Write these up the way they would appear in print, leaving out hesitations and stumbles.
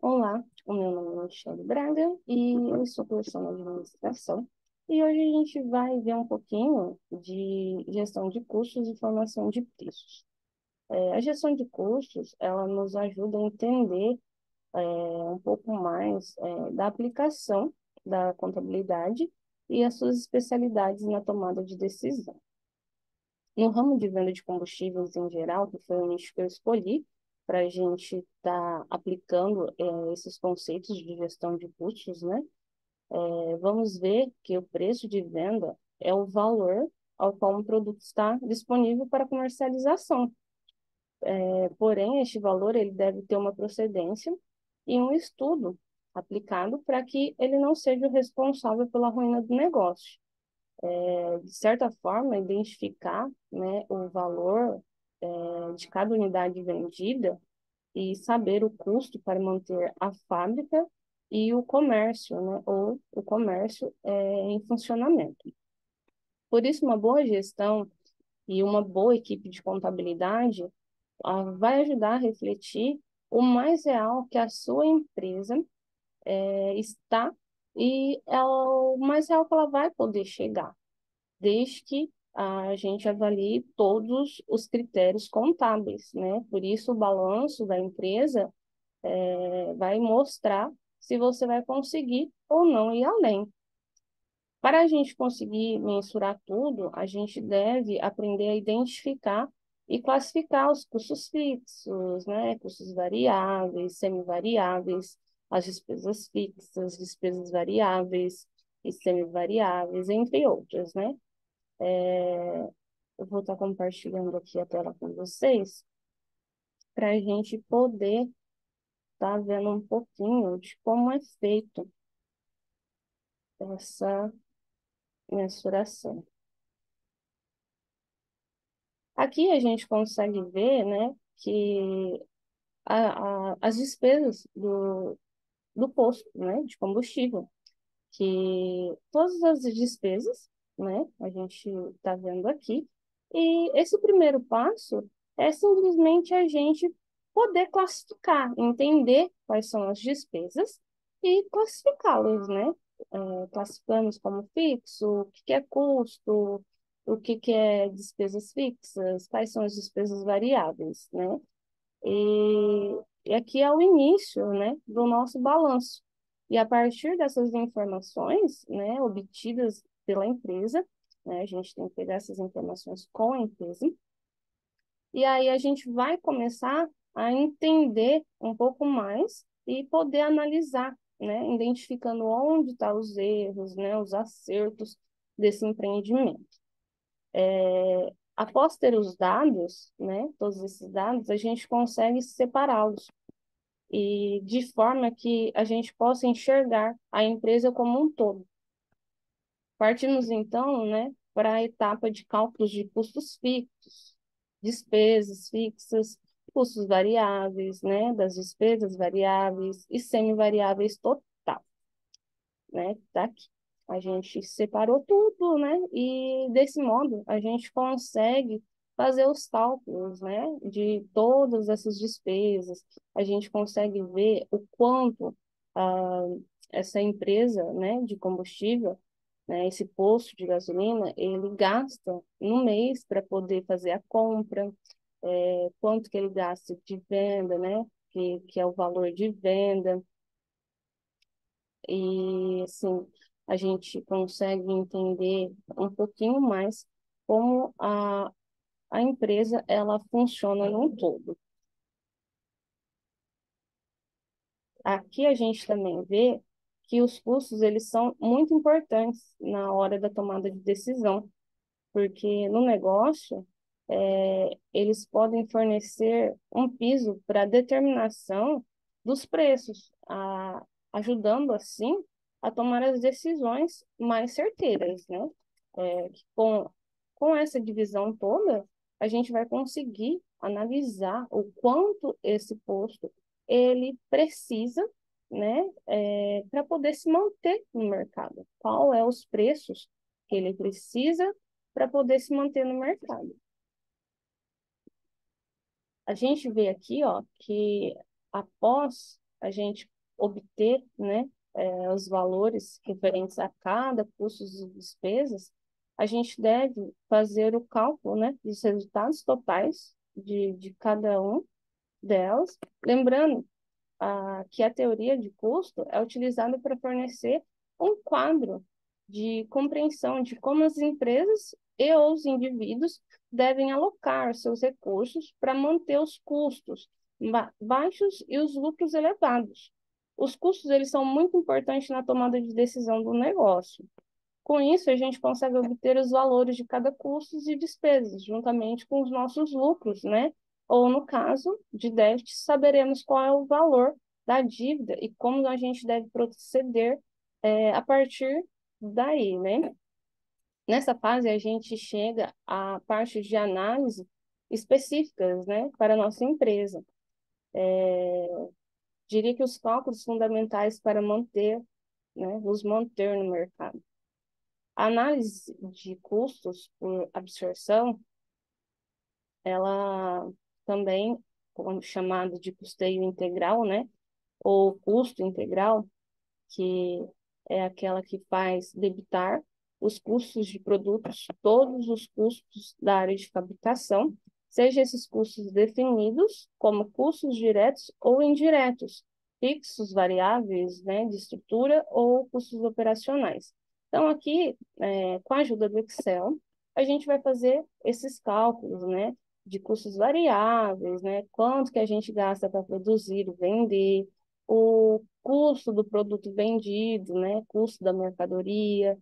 Olá, o meu nome é Michelle Braga e eu sou professora de administração. E hoje a gente vai ver um pouquinho de gestão de custos e formação de preços. A gestão de custos, ela nos ajuda a entender um pouco mais da aplicação da contabilidade e as suas especialidades na tomada de decisão. No ramo de venda de combustíveis em geral, que foi o nicho que eu escolhi, para a gente estar aplicando esses conceitos de gestão de custos, né? Vamos ver que o preço de venda é o valor ao qual um produto está disponível para comercialização. Porém, este valor ele deve ter uma procedência e um estudo aplicado para que ele não seja o responsável pela ruína do negócio. De certa forma, identificar, né, o valor de cada unidade vendida e saber o custo para manter a fábrica e o comércio, né, ou o comércio em funcionamento. Por isso, uma boa gestão e uma boa equipe de contabilidade vai ajudar a refletir o mais real que a sua empresa está e é o mais real que ela vai poder chegar, desde que a gente avalie todos os critérios contábeis, né? Por isso, o balanço da empresa vai mostrar se você vai conseguir ou não ir além. Para a gente conseguir mensurar tudo, a gente deve aprender a identificar e classificar os custos fixos, né? Custos variáveis, semivariáveis, as despesas fixas, despesas variáveis e semivariáveis, entre outras, né? Eu vou estar compartilhando aqui a tela com vocês para a gente poder estar vendo um pouquinho de como é feito essa mensuração. Aqui a gente consegue ver, né, que as despesas do posto, né, de combustível, que todas as despesas, né, a gente está vendo aqui, e esse primeiro passo é simplesmente a gente poder classificar, entender quais são as despesas e classificá-las, né? Classificamos como fixo, o que que é custo, o que que é despesas fixas, quais são as despesas variáveis, né? E aqui é o início, né, do nosso balanço. E a partir dessas informações, né, obtidas pela empresa, né, a gente tem que pegar essas informações com a empresa, e aí a gente vai começar a entender um pouco mais e poder analisar, né, identificando onde estão os erros, né, os acertos desse empreendimento. Após ter os dados, né, todos esses dados, a gente consegue separá-los e de forma que a gente possa enxergar a empresa como um todo. Partimos então, né, para a etapa de cálculos de custos fixos, despesas fixas, custos variáveis, né, das despesas variáveis e semivariáveis total, né, tá aqui. A gente separou tudo, né, e desse modo a gente consegue fazer os cálculos, né, de todas essas despesas. A gente consegue ver o quanto ah, essa empresa, né, de combustível, né, esse posto de gasolina, ele gasta no mês para poder fazer a compra, quanto que ele gasta de venda, né, que é o valor de venda. E, assim, a gente consegue entender um pouquinho mais como a empresa ela funciona num todo. Aqui a gente também vê que os custos eles são muito importantes na hora da tomada de decisão, porque no negócio eles podem fornecer um piso para determinação dos preços, ajudando assim a tomar as decisões mais certeiras, né? Com essa divisão toda, a gente vai conseguir analisar o quanto esse posto ele precisa, né, para poder se manter no mercado. Qual é os preços que ele precisa para poder se manter no mercado. A gente vê aqui, ó, que após a gente obter, né, os valores referentes a cada custo e despesas, a gente deve fazer o cálculo, né, dos resultados totais de cada um delas, lembrando que a teoria de custo é utilizada para fornecer um quadro de compreensão de como as empresas e os indivíduos devem alocar seus recursos para manter os custos baixos e os lucros elevados. Os custos eles são muito importantes na tomada de decisão do negócio. Com isso, a gente consegue obter os valores de cada custo e despesas, juntamente com os nossos lucros, né? Ou, no caso de déficit, saberemos qual é o valor da dívida e como a gente deve proceder a partir daí, né? Nessa fase, a gente chega à parte de análise específicas, né, para a nossa empresa. Diria que os cálculos fundamentais para manter, né, nos manter no mercado. A análise de custos por absorção, ela também, como chamado de custeio integral, né, ou custo integral, que é aquela que faz debitar os custos de produtos, todos os custos da área de fabricação, seja esses custos definidos como custos diretos ou indiretos, fixos, variáveis, né, de estrutura ou custos operacionais. Então, aqui, com a ajuda do Excel, a gente vai fazer esses cálculos, né, de custos variáveis, né, quanto que a gente gasta para produzir e vender, o custo do produto vendido, né, custo da mercadoria,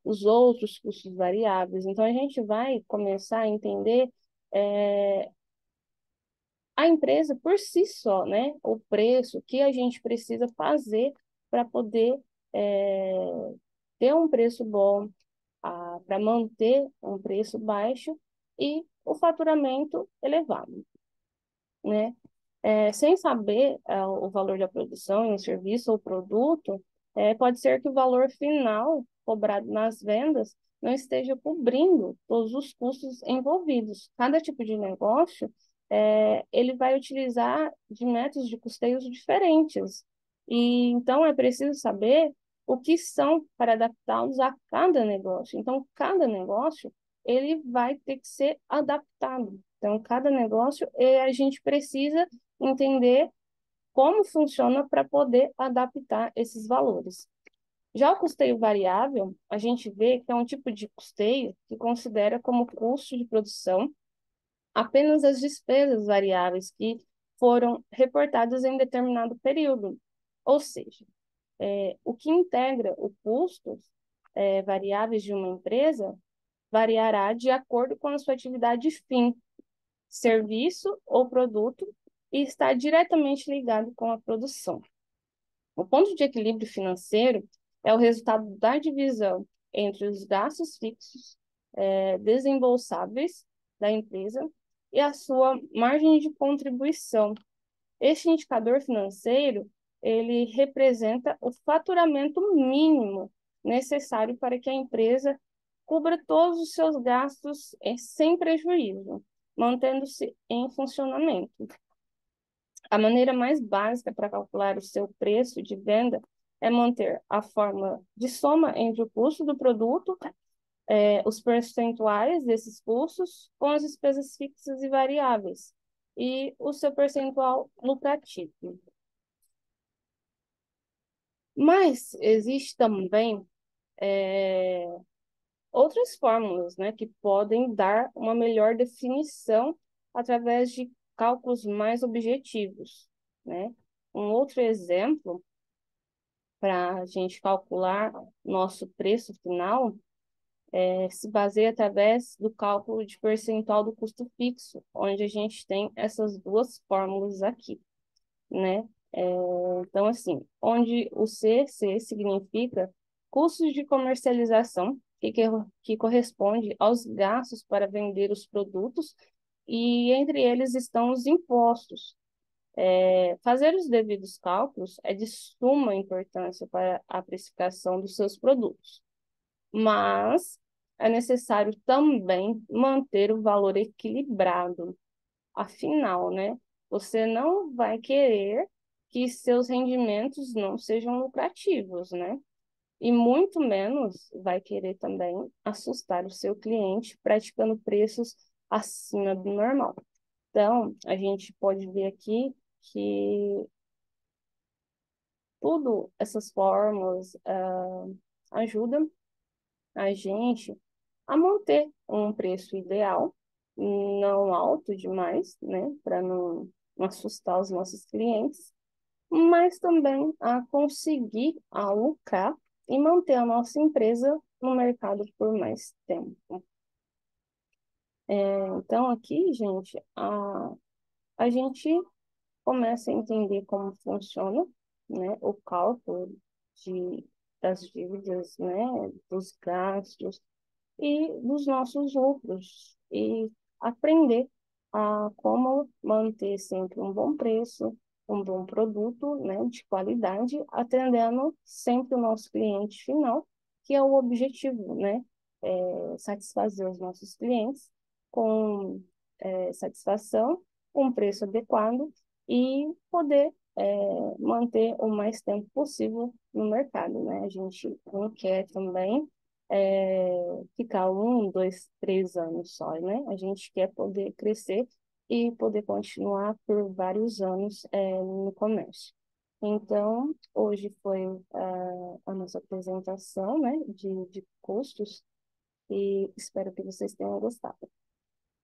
os outros custos variáveis. Então, a gente vai começar a entender é, a empresa por si só, né, o preço que a gente precisa fazer para poder é, ter um preço bom, para manter um preço baixo e o faturamento elevado, né? Sem saber o valor da produção em um serviço ou produto, pode ser que o valor final cobrado nas vendas não esteja cobrindo todos os custos envolvidos. Cada tipo de negócio, ele vai utilizar de métodos de custeios diferentes. E então é preciso saber o que são para adaptá-los a cada negócio. Então, cada negócio ele vai ter que ser adaptado. Então, cada negócio, a gente precisa entender como funciona para poder adaptar esses valores. Já o custeio variável, a gente vê que é um tipo de custeio que considera como custo de produção apenas as despesas variáveis que foram reportadas em determinado período. Ou seja, o que integra os custos variáveis de uma empresa variará de acordo com a sua atividade fim, serviço ou produto e está diretamente ligado com a produção. O ponto de equilíbrio financeiro é o resultado da divisão entre os gastos fixos, desembolsáveis da empresa e a sua margem de contribuição. Este indicador financeiro, ele representa o faturamento mínimo necessário para que a empresa cubra todos os seus gastos sem prejuízo, mantendo-se em funcionamento. A maneira mais básica para calcular o seu preço de venda é manter a fórmula de soma entre o custo do produto, os percentuais desses custos, com as despesas fixas e variáveis, e o seu percentual lucrativo. Mas existe também outras fórmulas, né, que podem dar uma melhor definição através de cálculos mais objetivos, né? Um outro exemplo para a gente calcular nosso preço final se baseia através do cálculo de percentual do custo fixo, onde a gente tem essas duas fórmulas aqui, né? Então, assim, onde o CC significa custos de comercialização, que corresponde aos gastos para vender os produtos, e entre eles estão os impostos. Fazer os devidos cálculos é de suma importância para a precificação dos seus produtos, mas é necessário também manter o valor equilibrado. Afinal, né, você não vai querer que seus rendimentos não sejam lucrativos, né? E muito menos vai querer também assustar o seu cliente praticando preços acima do normal. Então, a gente pode ver aqui que tudo essas formas ajudam a gente a manter um preço ideal, não alto demais, né, para não assustar os nossos clientes, mas também a conseguir lucrar e manter a nossa empresa no mercado por mais tempo. Então, aqui, gente, a gente começa a entender como funciona, né, o cálculo de, das dívidas, né, dos gastos, e dos nossos lucros e aprender a como manter sempre um bom preço, um bom produto, né, de qualidade, atendendo sempre o nosso cliente final, que é o objetivo, né, satisfazer os nossos clientes com satisfação, um preço adequado e poder manter o mais tempo possível no mercado, né? A gente não quer também ficar 1, 2, 3 anos só, né? A gente quer poder crescer e poder continuar por vários anos no comércio. Então, hoje foi a nossa apresentação, né, de custos e espero que vocês tenham gostado.